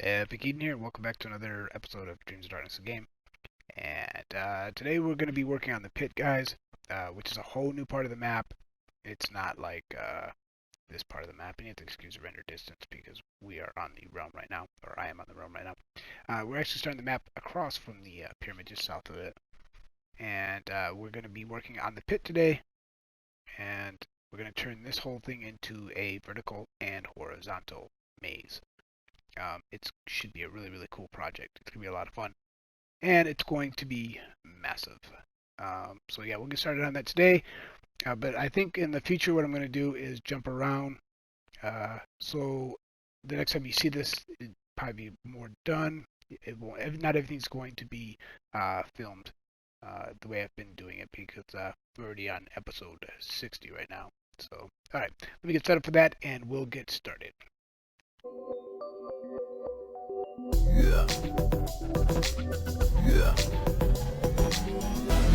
Epic Eden here, and welcome back to another episode of Dreams of Darkness, the game. And today we're going to be working on the pit, guys, which is a whole new part of the map. It's not like this part of the map, and you have to excuse the render distance because we are on the realm right now, or I am on the realm right now. We're actually starting the map across from the pyramid just south of it, and we're going to be working on the pit today, and we're going to turn this whole thing into a vertical and horizontal maze. It should be a really, really cool project. It's going to be a lot of fun. And it's going to be massive. So yeah, we'll get started on that today. But I think in the future what I'm going to do is jump around. So the next time you see this, it'll probably be more done. It won't, not everything's going to be filmed the way I've been doing it because we're already on episode 60 right now. So, alright, let me get set up for that and we'll get started. Yeah. Yeah.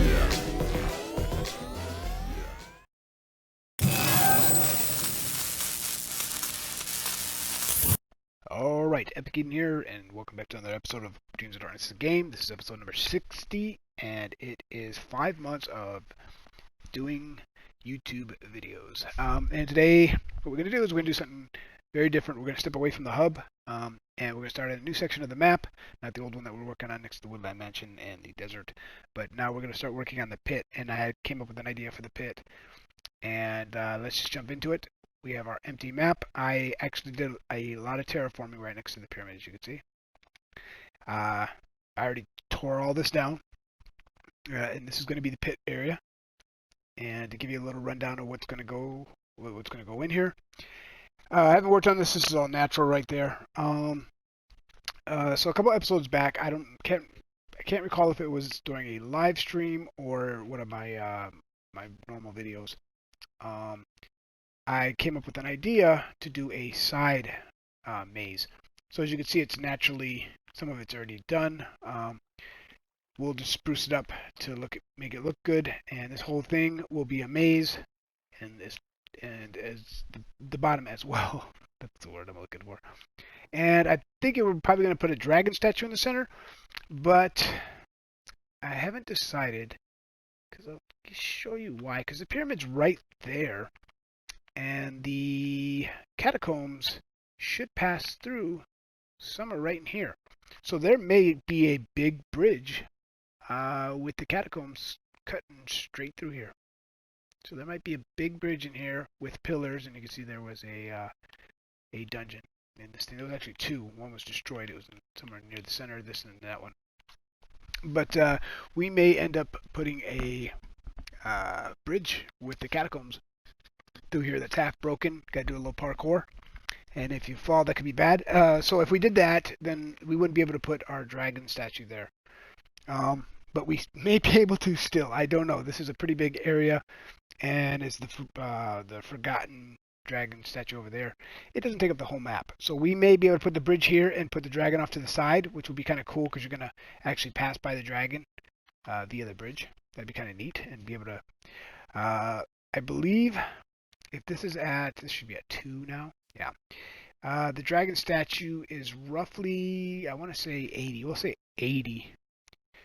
Yeah. Alright, Epic Eden here, and welcome back to another episode of Dreams of Darkness, the game. This is episode number 60, and it is 5 months of doing YouTube videos. And today, what we're going to do is we're going to do something very different. We're going to step away from the hub, and we're going to start at a new section of the map, not the old one that we're working on next to the Woodland Mansion and the desert, but now we're going to start working on the pit, and I came up with an idea for the pit, and let's just jump into it. We have our empty map. I actually did a lot of terraforming right next to the pyramid, as you can see. I already tore all this down, and this is going to be the pit area. And to give you a little rundown of what's going to go in here. I haven't worked on this. This is all natural right there. So a couple episodes back, I can't recall if it was during a live stream or one of my my normal videos. I came up with an idea to do a side maze. So as you can see, it's naturally, some of it's already done. We'll just spruce it up to make it look good, and this whole thing will be a maze, and as the bottom as well. That's the word I'm looking for. And I think we're probably going to put a dragon statue in the center, but I haven't decided, because I'll show you why. Because the pyramid's right there, and the catacombs should pass through somewhere right in here. So there may be a big bridge with the catacombs cutting straight through here. So there might be a big bridge in here with pillars, and you can see there was a dungeon in this thing. There was actually two. One was destroyed. It was somewhere near the center of this and that one. But we may end up putting a bridge with the catacombs through here that's half broken. Got to do a little parkour. And if you fall, that could be bad. So if we did that, then we wouldn't be able to put our dragon statue there. But we may be able to still. I don't know. This is a pretty big area, and it's the forgotten dragon statue over there. It doesn't take up the whole map. So we may be able to put the bridge here and put the dragon off to the side, which would be kind of cool because you're going to actually pass by the dragon via the bridge. That'd be kind of neat, and be able to... I believe if this is this should be at 2 now. Yeah. The dragon statue is roughly, I want to say 80. We'll say 80.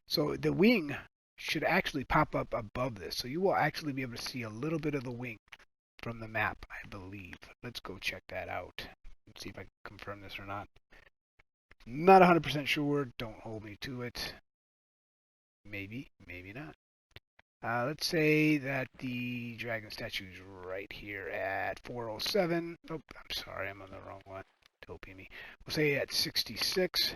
So the wing should actually pop up above this. So you will actually be able to see a little bit of the wing from the map, I believe. Let's go check that out and see if I can confirm this or not. Not 100% sure. Don't hold me to it. Maybe, maybe not. Let's say that the dragon statue is right here at 407. Oh, I'm sorry, I'm on the wrong one. Don't be me. We'll say at 66.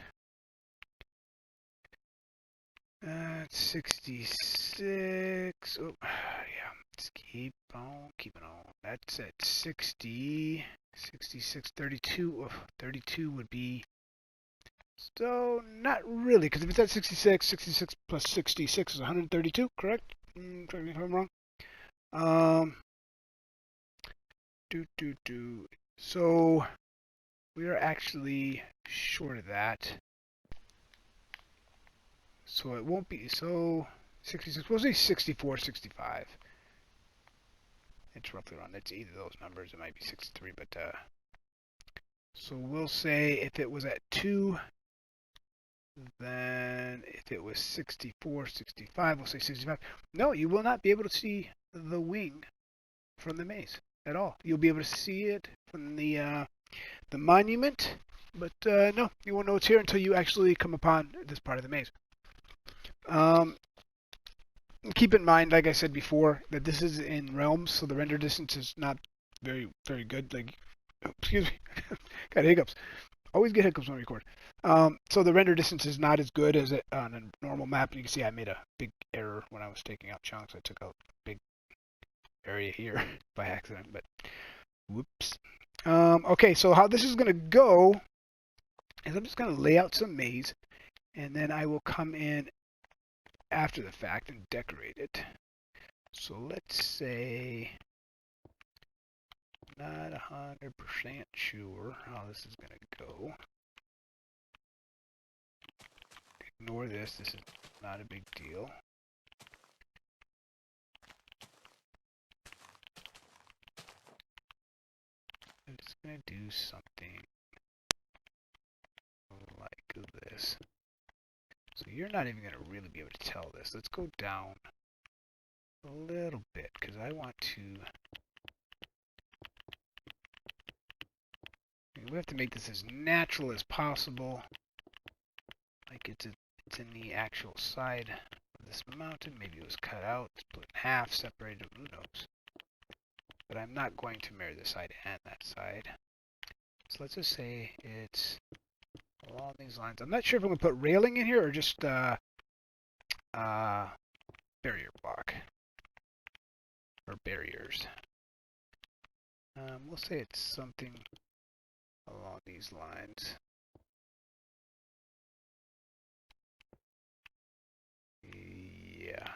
66. Oh, yeah. Let's keep on keeping on. That's at 60. 66. 32. Oh, 32 would be. So, not really, because if it's at 66, 66 plus 66 is 132, correct? Correct me if I'm wrong. So, we are actually short of that. So it won't be, so 66, we'll say 64, 65. It's roughly around, it's either of those numbers, it might be 63, but So we'll say if it was at 2, then if it was 64, 65, we'll say 65. No, you will not be able to see the wing from the maze at all. You'll be able to see it from the monument, but no, you won't know it's here until you actually come upon this part of the maze. Keep in mind, like I said before, that this is in realms, so the render distance is not very, very good. Like, excuse me, got hiccups. Always get hiccups when I record. So the render distance is not as good as it on a normal map. And you can see I made a big error when I was taking out chunks. I took out a big area here by accident, but whoops. Okay, so how this is going to go is I'm just going to lay out some maze, and then I will come in after the fact and decorate it. So let's say, not 100% sure how this is going to go. Ignore this. This is not a big deal. I'm just going to do something like this. So you're not even going to really be able to tell this. Let's go down a little bit because I want to... We have to make this as natural as possible. Like it's in the actual side of this mountain. Maybe it was cut out, split in half, separated, who knows. But I'm not going to mirror this side and that side. So let's just say it's along these lines. I'm not sure if I'm going to put railing in here or just barrier block. Or barriers. We'll say it's something along these lines. Yeah.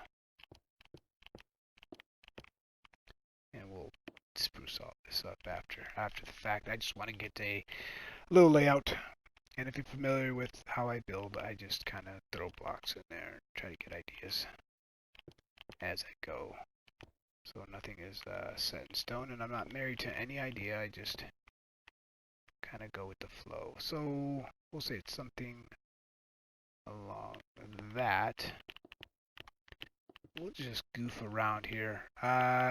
And we'll spruce all this up after the fact. I just want to get a little layout. And if you're familiar with how I build, I just kind of throw blocks in there and try to get ideas as I go. So nothing is set in stone, and I'm not married to any idea. I just kind of go with the flow. So we'll say it's something along that. We'll just goof around here.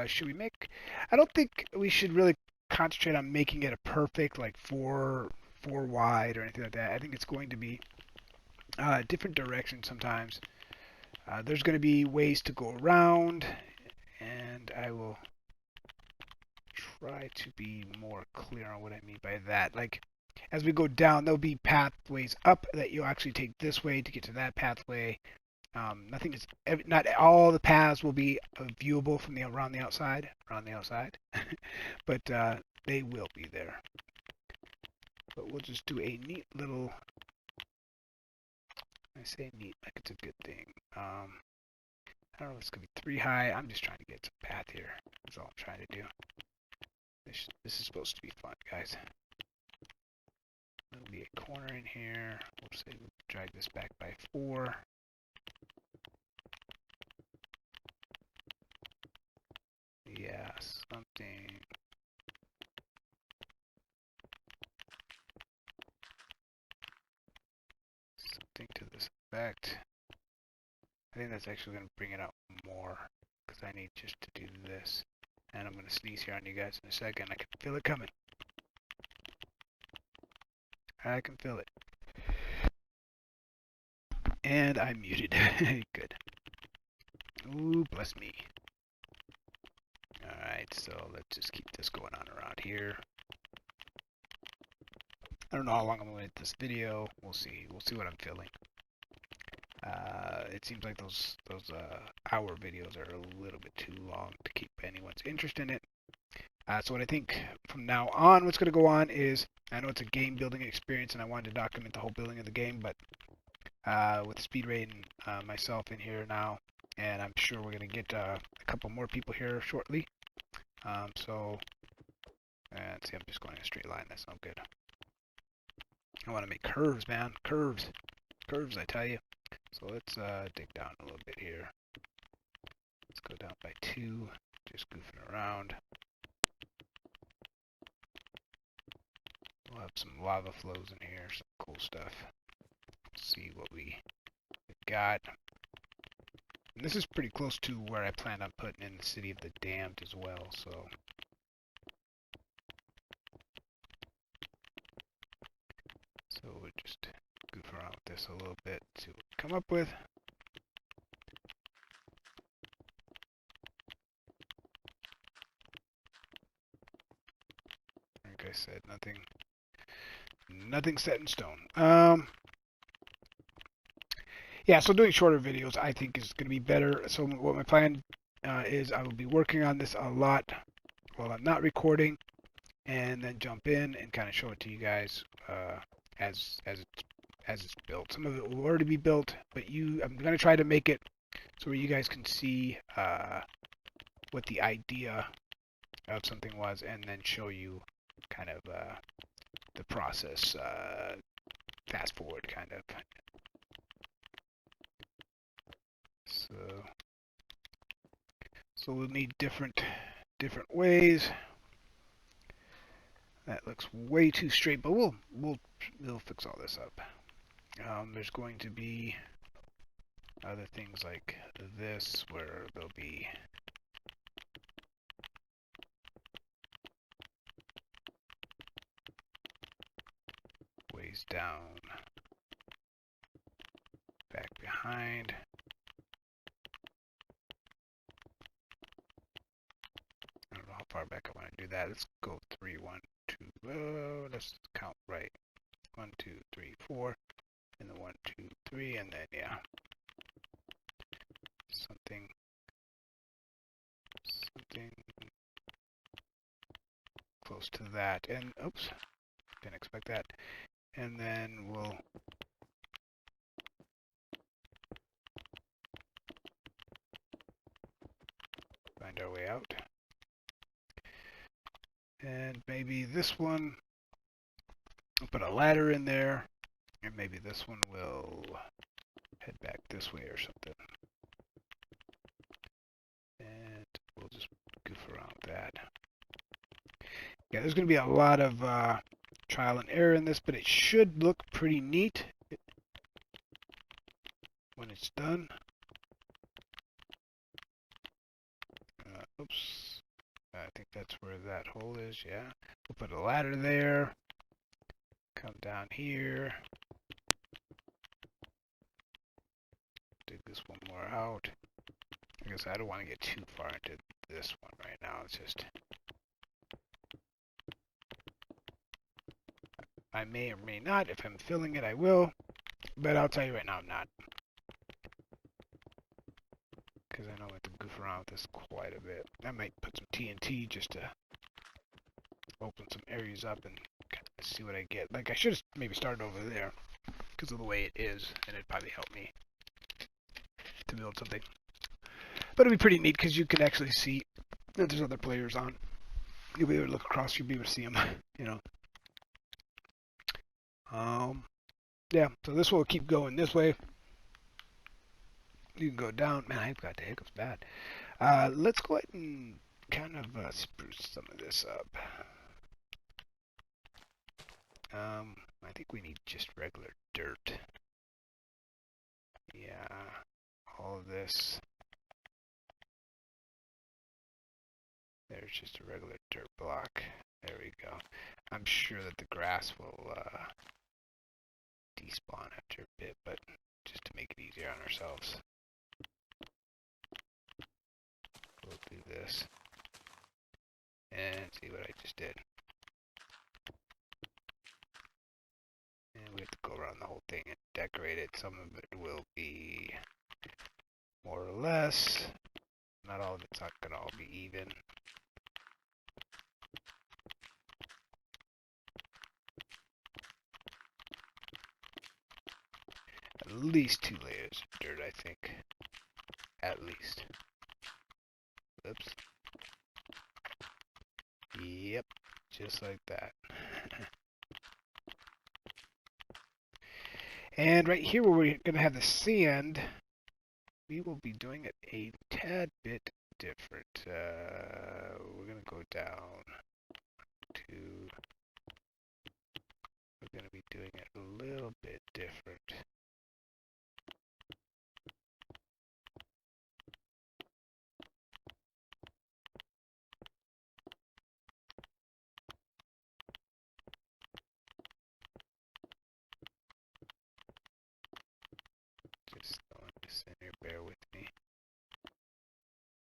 Should we make... I don't think we should really concentrate on making it a perfect, like, four wide or anything like that. I think it's going to be different directions sometimes. There's going to be ways to go around, and I will try to be more clear on what I mean by that. Like, as we go down, there'll be pathways up that you'll actually take this way to get to that pathway. Not all the paths will be viewable from around the outside, but they will be there. But we'll just do a neat little, I say neat like it's a good thing. I don't know if it's going to be 3 high. I'm just trying to get some path here. That's all I'm trying to do. This is supposed to be fun, guys. There'll be a corner in here. We'll say we'll drag this back by 4. Yeah, something. Something to this effect. I think that's actually going to bring it out more, because I need just to do this. And I'm going to sneeze here on you guys in a second. I can feel it coming. I can feel it. And I'm muted. Good. Ooh, bless me. Alright, so let's just keep this going on around here. I don't know how long I'm going to make this video. We'll see. We'll see what I'm feeling. It seems like those hour videos are a little bit too long to keep anyone's interest in it. So what I think from now on, what's going to go on is, I know it's a game building experience and I wanted to document the whole building of the game, but with Speed Raid and myself in here now, and I'm sure we're going to get a couple more people here shortly. So, see, I'm just going in a straight line. That's not good. I want to make curves, man. Curves. Curves, I tell you. So let's dig down a little bit here. Let's go down by 2. Just goofing around. We'll have some lava flows in here, some cool stuff. Let's see what we got. And this is pretty close to where I plan on putting in the City of the Damned as well, so. So we'll just goof around with this a little bit, see what we come up with. Like I said, nothing set in stone. Yeah, so doing shorter videos I think is going to be better. So what my plan is I will be working on this a lot while I'm not recording, and then jump in and kind of show it to you guys as it's built. Some of it will already be built, but I'm going to try to make it so where you guys can see what the idea of something was, and then show you kind of the process, fast forward kind of. So we'll need different ways. That looks way too straight, but we'll fix all this up. There's going to be other things like this where there'll be ways down, back behind. I don't know how far back I want to do that. Let's go 3, 1, 2. Let's count right. 1, 2, 3, 4, and then 1, 2, 3, and then yeah, something close to that. And oops, didn't expect that. And then we'll find our way out. And maybe this one, I'll put a ladder in there, and maybe this one will head back this way or something. And we'll just goof around with that. Yeah, there's going to be a lot of trial and error in this, but it should look pretty neat when it's done. Oops. I think that's where that hole is, yeah. We'll put a ladder there. Come down here. Dig this one more out. I guess I don't want to get too far into this one right now. It's just... I may or may not. If I'm filling it, I will. But I'll tell you right now, I'm not. Because I know I have to goof around with this quite a bit. I might put some TNT just to open some areas up and kind of see what I get. Like, I should have maybe started over there because of the way it is, and it'd probably help me to build something. But it'd be pretty neat because you can actually see that there's other players on. You'll be able to look across, you'll be able to see them, you know. Yeah, so this will keep going this way. You can go down. Man, I've got the hiccups bad. Let's go ahead and kind of spruce some of this up. I think we need just regular dirt. Yeah, all of this. There's just a regular dirt block. There we go. I'm sure that the grass will despawn after a bit, but just to make it easier on ourselves, we'll do this. And see what I just did. And we have to go around the whole thing and decorate it. Some of it will be more or less. Not all of it's not going to all be even. At least 2 layers of dirt, I think. At least. Oops. Yep, just like that. And right here where we're going to have the sand, we will be doing it a tad bit different. We're going to go down to we're going to be doing it a little bit different. Just throwing this in here, bear with me.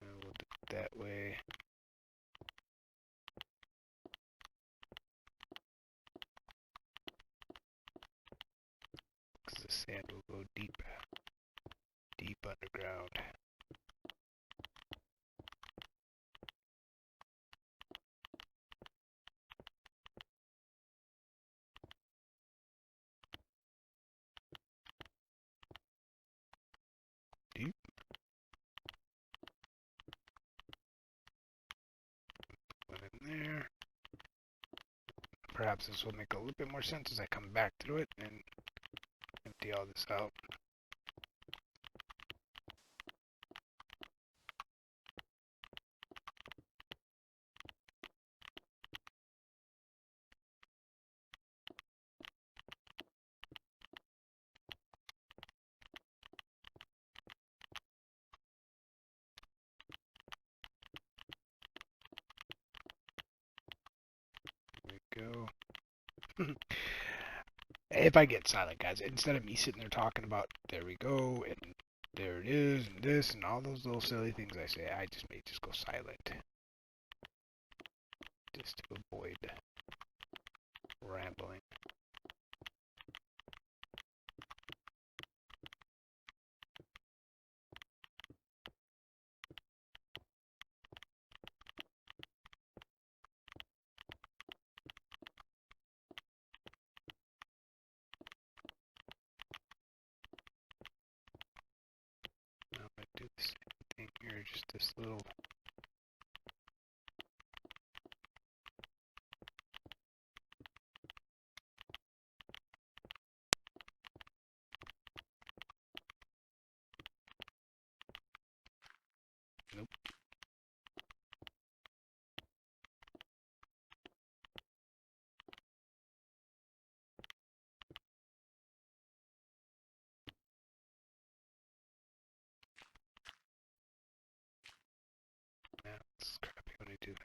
And we'll do it that way. Because the sand will go deep, deep underground. Deep. One in there. Perhaps this will make a little bit more sense as I come back through it and empty all this out. There we go. If I get silent, guys, instead of me sitting there talking about, there we go, and there it is, and this, and all those little silly things I say, I just may just go silent. Just to avoid rambling. I'm going to do the same thing here, just this little. Nope. Yeah, it's crappy when I do that.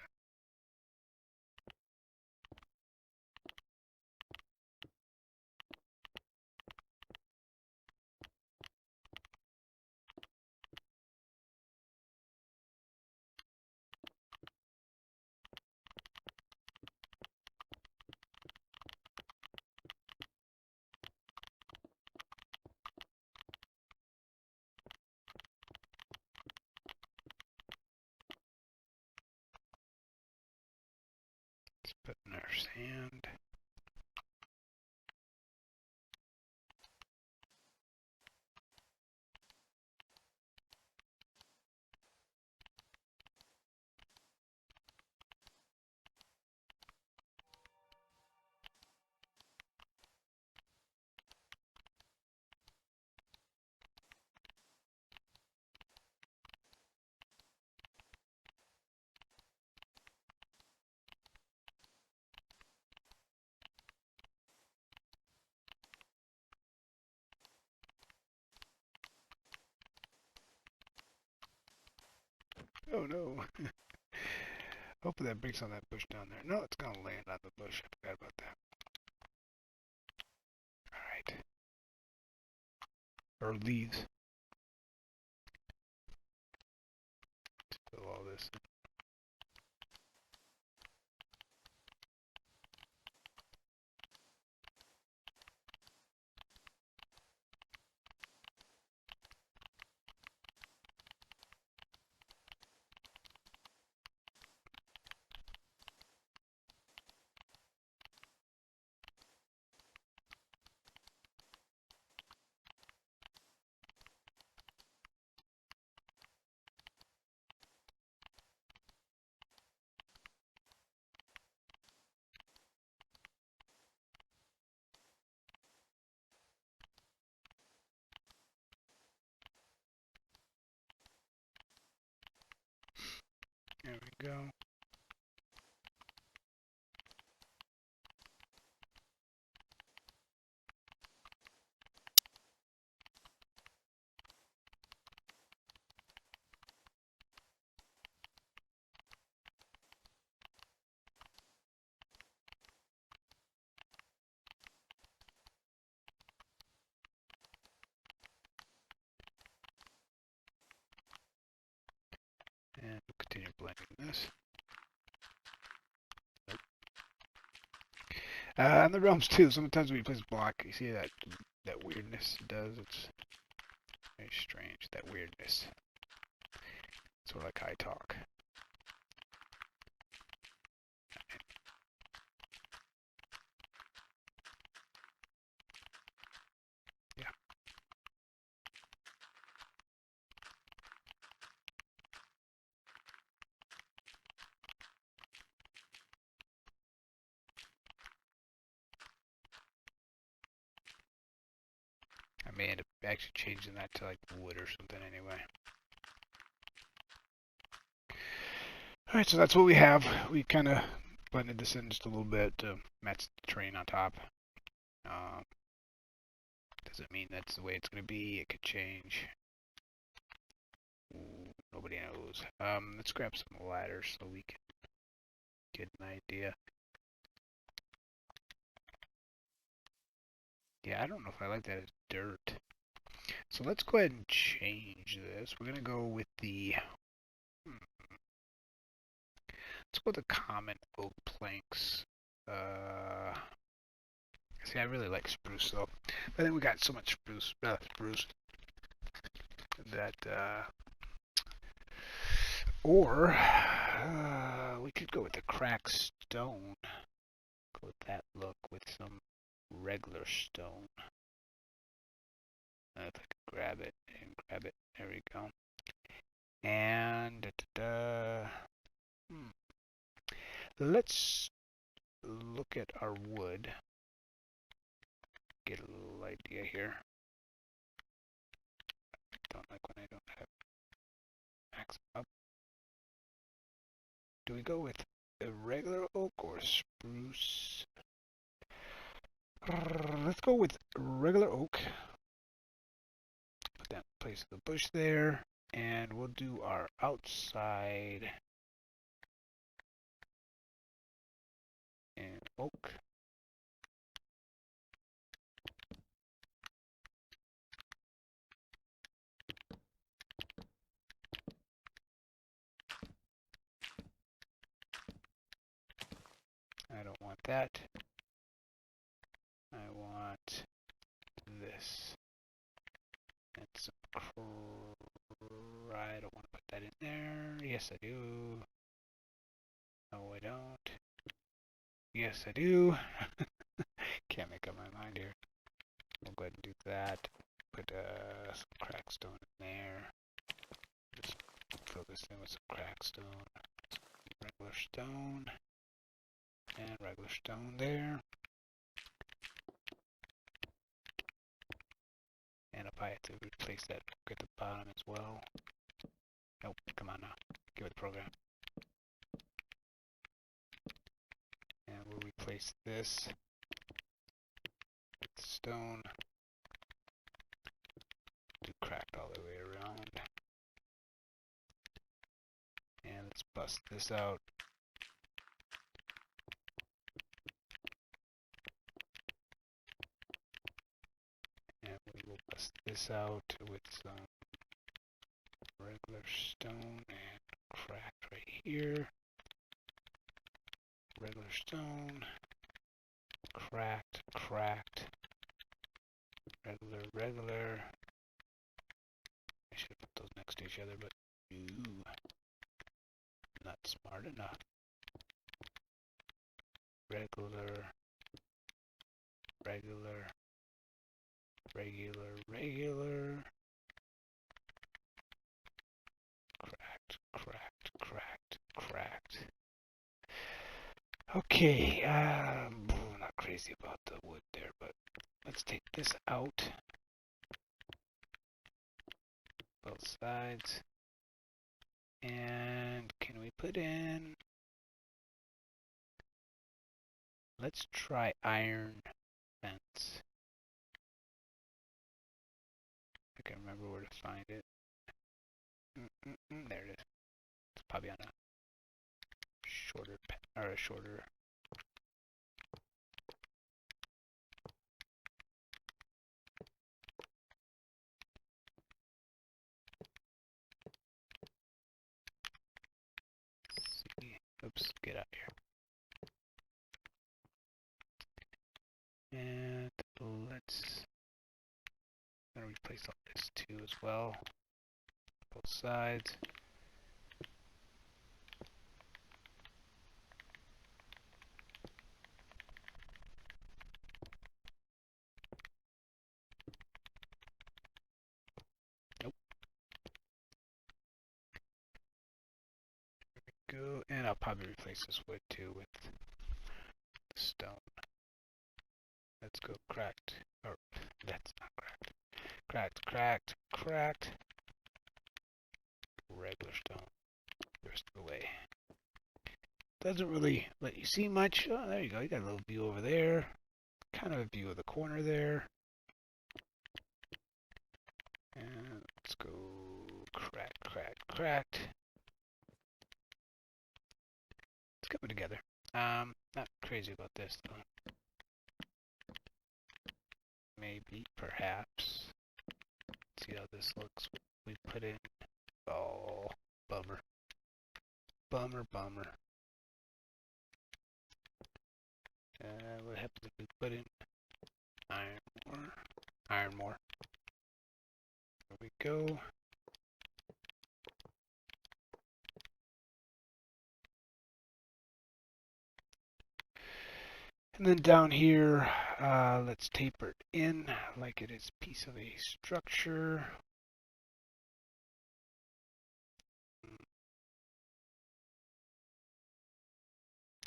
Let's put in our sand. Oh no. Hopefully that breaks on that bush down there. No, it's going to land on the bush. I forgot about that. Alright. Or leaves. Fill all this in. There we go. And the realms too. Sometimes when you place block, you see that weirdness it does. It's very strange. That weirdness. Sort of like high talk. Yeah. I may end up actually changing that to like wood or something anyway. Alright, so that's what we have. We kind of blended this in just a little bit to match the terrain on top. Um, doesn't mean that's the way it's going to be. It could change. Ooh, nobody knows. Let's grab some ladders so we can get an idea. Yeah, I don't know if I like that as dirt. So let's go ahead and change this. We're going to go with the... let's go with the common oak planks. See, I really like spruce though. I think we got so much spruce that, or we could go with the cracked stone. Go with that look with some regular stone. If I could grab it and grab it, there we go. And let's look at our wood. Get a little idea here. Don't like when I don't have max up. Do we go with a regular oak or spruce? Let's go with regular oak. Put that in place of the bush there. And we'll do our outside in oak. I don't want that. I want this. And some I don't want to put that in there. Yes, I do. No, I don't. Yes, I do. Can't make up my mind here. We'll go ahead and do that. Put some crackstone in there. Just fill this in with some crackstone. Regular stone. And regular stone there. And if I had to replace that at the bottom as well. Nope, come on now. Give it the program. And we'll replace this with stone. Do cracked all the way around. And let's bust this out. And we will bust this out with some regular stone and cracked right here. Regular stone. Cracked, cracked. Regular. I should have put those next to each other, but ooh, not smart enough. Regular. Cracked. Okay, not crazy about the wood there, but let's take this out. Both sides. And can we put in... let's try iron fence. I can remember where to find it. There it is. It's probably on a shorter or a shorter. Oops, get out here. And let's replace all this too as well. Both sides. Nope. Go, and I'll probably replace this wood too with stone. Let's go cracked. Or that's not cracked. Cracked, cracked, cracked. Regular stone. The rest of the way. Doesn't really let you see much. Oh, there you go. You got a little view over there. Kind of a view of the corner there. And let's go cracked, cracked, cracked. It's coming together. Not crazy about this though. Maybe, perhaps. See how this looks. We put in. Oh, bummer. Bummer, bummer. What happens if we put in iron ore? Iron ore. There we go. And then down here, let's taper it in like it is a piece of a structure.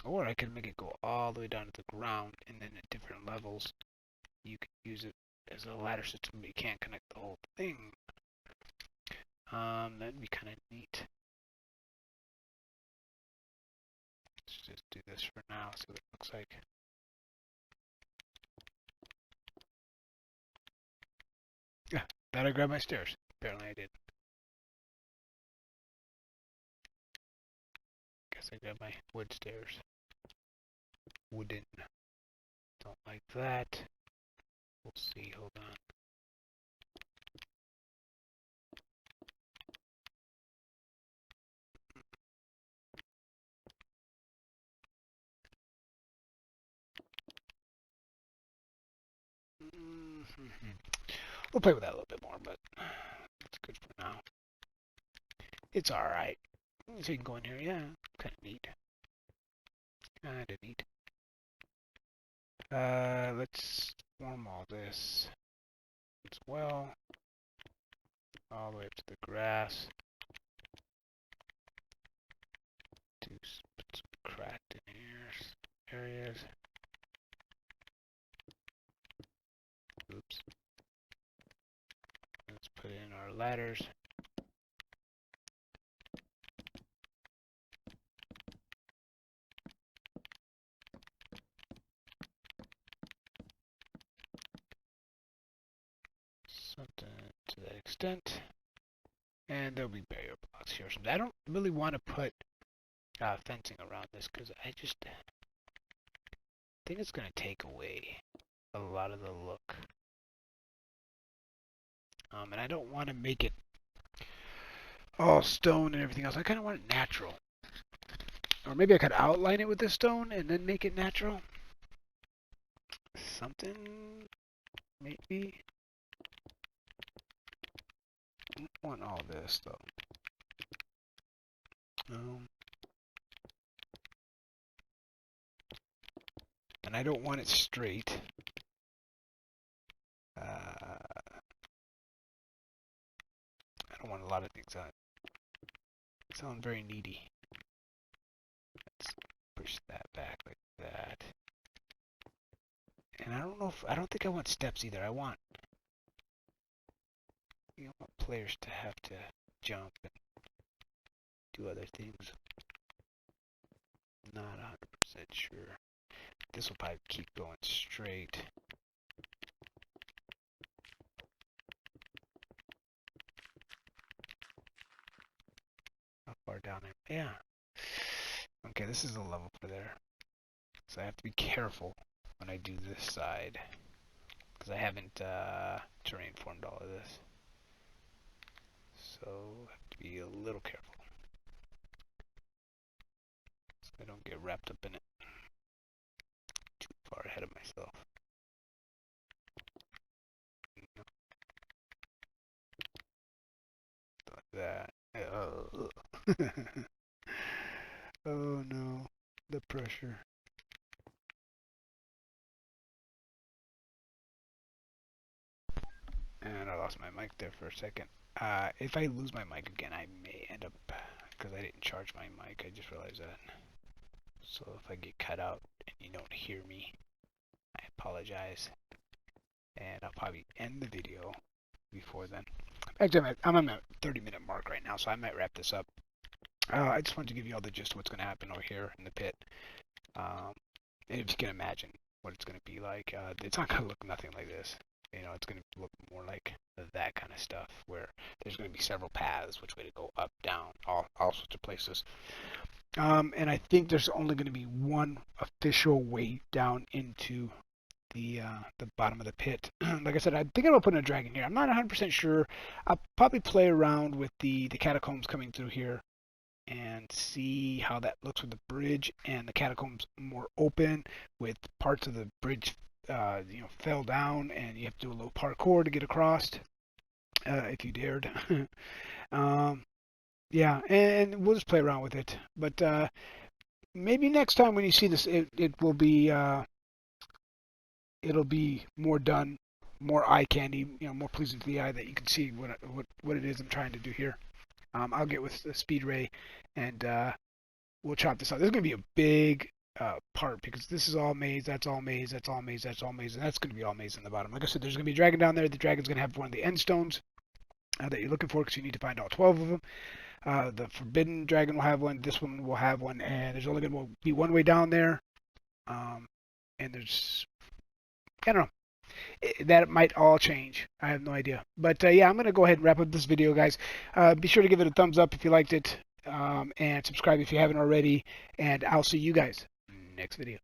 Or I could make it go all the way down to the ground, and then at different levels, you can use it as a ladder system, but you can't connect the whole thing. That'd be kind of neat. Let's just do this for now, see what it looks like. Yeah, thought I grabbed my stairs. Apparently I did. Guess I grabbed my wood stairs. Wooden. Don't like that. We'll see, hold on. We'll play with that a little bit more, but it's good for now. It's alright. So you can go in here, yeah, kind of neat. Kind of neat. Let's form all this as well. All the way up to the grass. Put some cracked in here areas. Oops. Let's put in our ladders. Something to that extent. And there'll be barrier blocks here. So I don't really want to put fencing around this because I just think it's going to take away a lot of the look. And I don't want to make it all stone and everything else. I kind of want it natural. Or maybe I could outline it with this stone and then make it natural. Something, maybe. I don't want all this though. And I don't want it straight. I don't want a lot of things on it. Sound very needy. Let's push that back like that. And I don't think I want steps either. I want players to have to jump and do other things. Not 100% sure. This will probably keep going straight. How far down there? Yeah. Okay, this is a level for there. So I have to be careful when I do this side. Because I haven't terrain formed all of this. So I have to be a little careful. So I don't get wrapped up in it. Too far ahead of myself. that. Oh, oh no, the pressure. And I lost my mic there for a second. If I lose my mic again, I may end up, because I didn't charge my mic, I just realized that. So if I get cut out and you don't hear me, I apologize. And I'll probably end the video before then. Actually, I'm at my 30-minute mark right now, so I might wrap this up. I just wanted to give you all the gist of what's going to happen over here in the pit. And if you can imagine what it's going to be like, it's not going to look nothing like this. You know, it's going to look more like that kind of stuff, where there's going to be several paths, which way to go, up, down, all sorts of places. And I think there's only going to be one official way down into the bottom of the pit. Like I said, I'm thinking about putting a dragon here. I'm not 100% sure. I'll probably play around with the catacombs coming through here and see how that looks with the bridge and the catacombs more open, with parts of the bridge fell down and you have to do a little parkour to get across, if you dared. Yeah, and we'll just play around with it. But maybe next time when you see this, it will be it'll be more done, more eye candy, more pleasing to the eye, that you can see what it is I'm trying to do here. I'll get with the Speed Ray, and we'll chop this out. This is going to be a big part, because this is all maze, that's all maze, that's all maze, that's all maze, and that's going to be all maze in the bottom. Like I said, there's going to be a dragon down there. The dragon's going to have one of the end stones that you're looking for, because you need to find all 12 of them. The forbidden dragon will have one. This one will have one, and there's only going to be one way down there. And there's, I don't know. That might all change. I have no idea. But yeah, I'm going to go ahead and wrap up this video, guys. Be sure to give it a thumbs up if you liked it, and subscribe if you haven't already. And I'll see you guys next video.